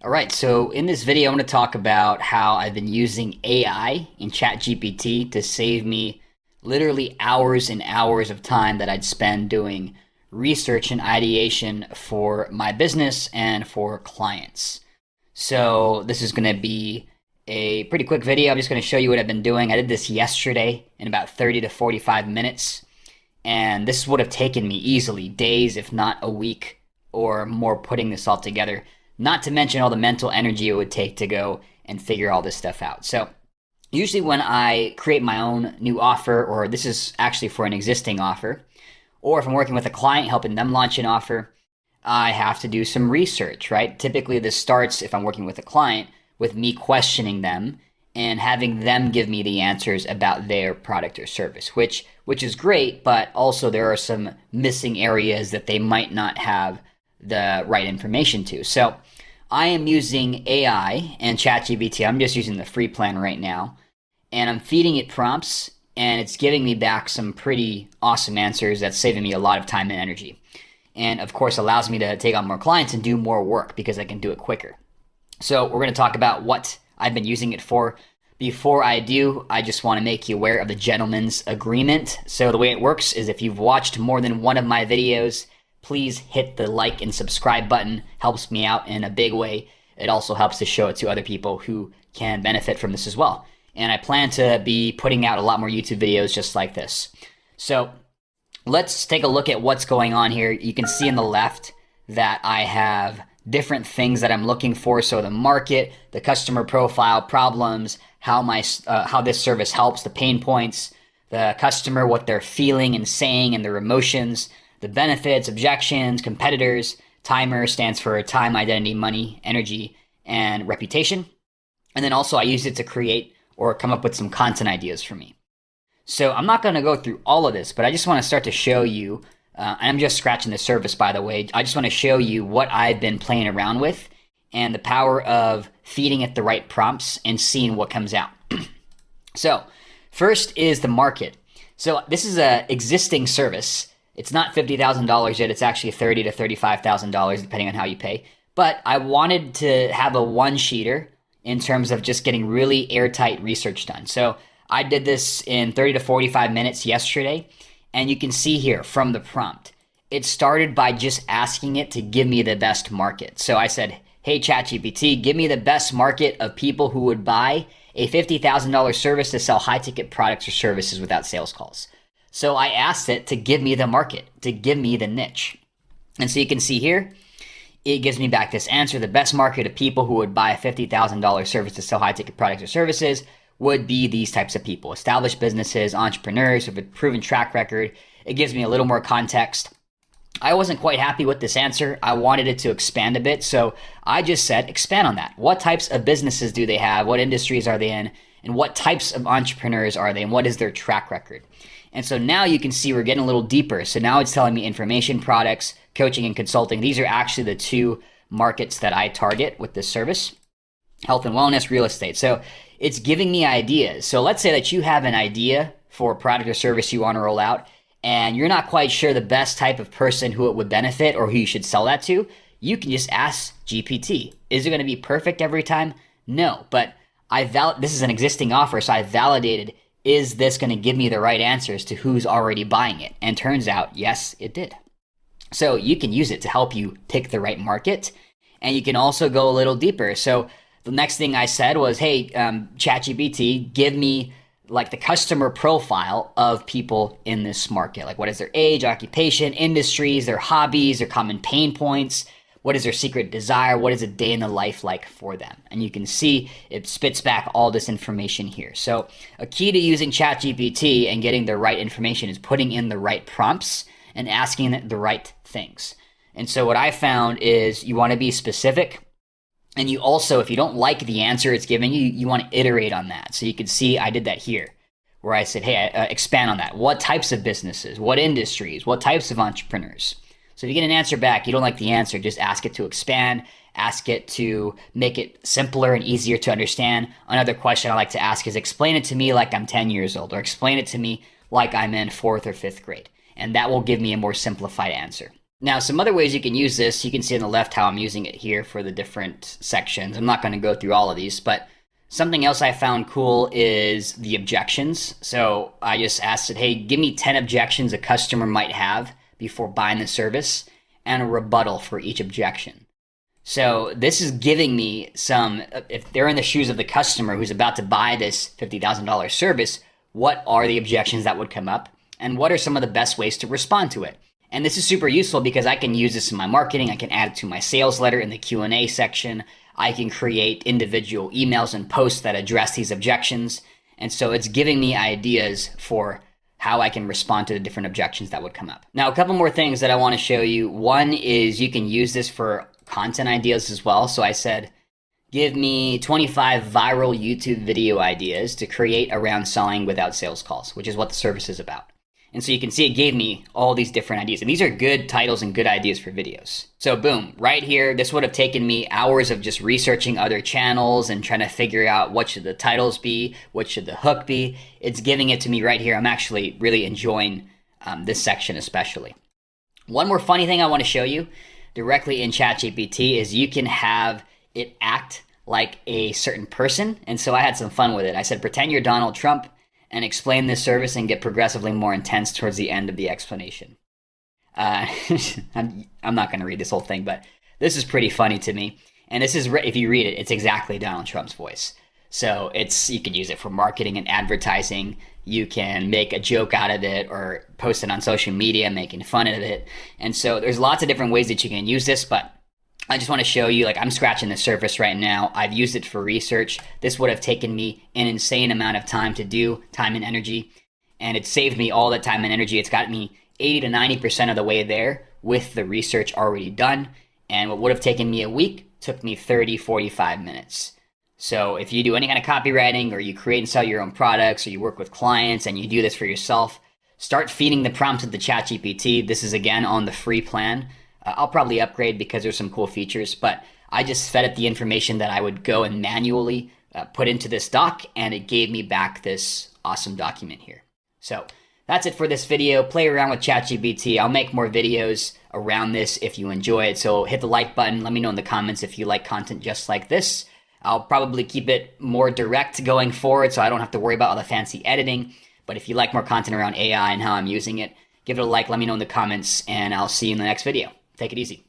All right, so in this video, I'm going to talk about how I've been using AI in ChatGPT to save me literally hours and hours of time that I'd spend doing research and ideation for my business and for clients. So this is going to be a pretty quick video. I'm just going to show you what I've been doing. I did this yesterday in about 30 to 45 minutes, and this would have taken me easily days, if not a week or more, putting this all together. Not to mention all the mental energy it would take to go and figure all this stuff out. So usually when I create my own new offer, or this is actually for an existing offer, or if I'm working with a client helping them launch an offer, I have to do some research, right? Typically this starts, if I'm working with a client, with me questioning them and having them give me the answers about their product or service, which is great, but also there are some missing areas that they might not have the right information to. So I am using AI and ChatGPT. I'm just using the free plan right now, and I'm feeding it prompts, and it's giving me back some pretty awesome answers that's saving me a lot of time and energy. And of course allows me to take on more clients and do more work because I can do it quicker. So we're going to talk about what I've been using it for. Before I do, I just want to make you aware of the gentleman's agreement. So the way it works is if you've watched more than one of my videos, please hit the like and subscribe button. Helps me out in a big way. It also helps to show it to other people who can benefit from this as well. And I plan to be putting out a lot more YouTube videos just like this. So let's take a look at what's going on here. You can see on the left that I have different things that I'm looking for. So the market, the customer profile, problems, how this service helps, the pain points, the customer, what they're feeling and saying and their emotions, the benefits, objections, competitors. Timer stands for time, identity, money, energy, and reputation. And then also I use it to create or come up with some content ideas for me. So I'm not going to go through all of this, but I just want to start to show you, and I'm just scratching the surface, by the way. I just want to show you what I've been playing around with and the power of feeding it the right prompts and seeing what comes out. So first is the market. So this is an existing service. It's not $50,000 yet. It's actually $30,000 to $35,000 depending on how you pay. But I wanted to have a one-sheeter in terms of just getting really airtight research done. So I did this in 30 to 45 minutes yesterday. And you can see here from the prompt, it started by just asking it to give me the best market. So I said, hey, ChatGPT, give me the best market of people who would buy a $50,000 service to sell high-ticket products or services without sales calls. So I asked it to give me the market, to give me the niche. And so you can see here, it gives me back this answer. The best market of people who would buy a $50,000 service to sell high-ticket products or services would be these types of people: established businesses, entrepreneurs with a proven track record. It gives me a little more context. I wasn't quite happy with this answer. I wanted it to expand a bit. So I just said, expand on that. What types of businesses do they have? What industries are they in? And what types of entrepreneurs are they? And what is their track record? And so now you can see we're getting a little deeper. So now it's telling me information products, coaching and consulting. These are actually the two markets that I target with this service: health and wellness, real estate. So it's giving me ideas. So let's say that you have an idea for a product or service you want to roll out, and you're not quite sure the best type of person who it would benefit or who you should sell that to. You can just ask GPT. Is it going to be perfect every time? No, but this is an existing offer, so I validated, is this going to give me the right answers to who's already buying it? And turns out, yes, it did. So you can use it to help you pick the right market, and you can also go a little deeper. So the next thing I said was, hey, ChatGPT, give me like the customer profile of people in this market. Like, what is their age, occupation, industries, their hobbies, their common pain points? What is their secret desire? What is a day in the life like for them? And you can see it spits back all this information here. So a key to using ChatGPT and getting the right information is putting in the right prompts and asking it the right things. And so what I found is you want to be specific. And you also, if you don't like the answer it's giving you, you want to iterate on that. So you can see I did that here, where I said, hey, expand on that. What types of businesses? What industries? What types of entrepreneurs? So if you get an answer back, you don't like the answer, just ask it to expand, ask it to make it simpler and easier to understand. Another question I like to ask is, explain it to me like I'm 10 years old, or explain it to me like I'm in 4th or 5th grade. And that will give me a more simplified answer. Now, some other ways you can use this, you can see on the left how I'm using it here for the different sections. I'm not going to go through all of these, but something else I found cool is the objections. So I just asked it, hey, give me 10 objections a customer might have before buying the service and a rebuttal for each objection. So this is giving me some, if they're in the shoes of the customer who's about to buy this $50,000 service, what are the objections that would come up? And what are some of the best ways to respond to it? And this is super useful because I can use this in my marketing. I can add it to my sales letter in the Q&A section. I can create individual emails and posts that address these objections. And so it's giving me ideas for how I can respond to the different objections that would come up. Now, a couple more things that I want to show you. One is you can use this for content ideas as well. So I said, give me 25 viral YouTube video ideas to create around selling without sales calls, which is what the service is about. And so you can see it gave me all these different ideas. And these are good titles and good ideas for videos. So boom, right here, this would have taken me hours of just researching other channels and trying to figure out what should the titles be, what should the hook be. It's giving it to me right here. I'm actually really enjoying this section especially. One more funny thing I want to show you directly in ChatGPT is you can have it act like a certain person. And so I had some fun with it. I said, pretend you're Donald Trump and explain this service and get progressively more intense towards the end of the explanation. I'm not going to read this whole thing, but this is pretty funny to me. And this is, if you read it, it's exactly Donald Trump's voice. So you could use it for marketing and advertising. You can make a joke out of it or post it on social media making fun of it. And so there's lots of different ways that you can use this, but I just want to show you, like, I'm scratching the surface right now. I've used it for research. This would have taken me an insane amount of time to do, time and energy, and it saved me all that time and energy. It's got me 80 to 90% of the way there with the research already done, and what would have taken me a week took me 30, 45 minutes. So if you do any kind of copywriting or you create and sell your own products or you work with clients and you do this for yourself, start feeding the prompts of the ChatGPT. This is, again, on the free plan. I'll probably upgrade because there's some cool features, but I just fed it the information that I would go and manually put into this doc, and it gave me back this awesome document here. So that's it for this video. Play around with ChatGPT. I'll make more videos around this if you enjoy it. So hit the like button. Let me know in the comments if you like content just like this. I'll probably keep it more direct going forward so I don't have to worry about all the fancy editing. But if you like more content around AI and how I'm using it, give it a like. Let me know in the comments, and I'll see you in the next video. Take it easy.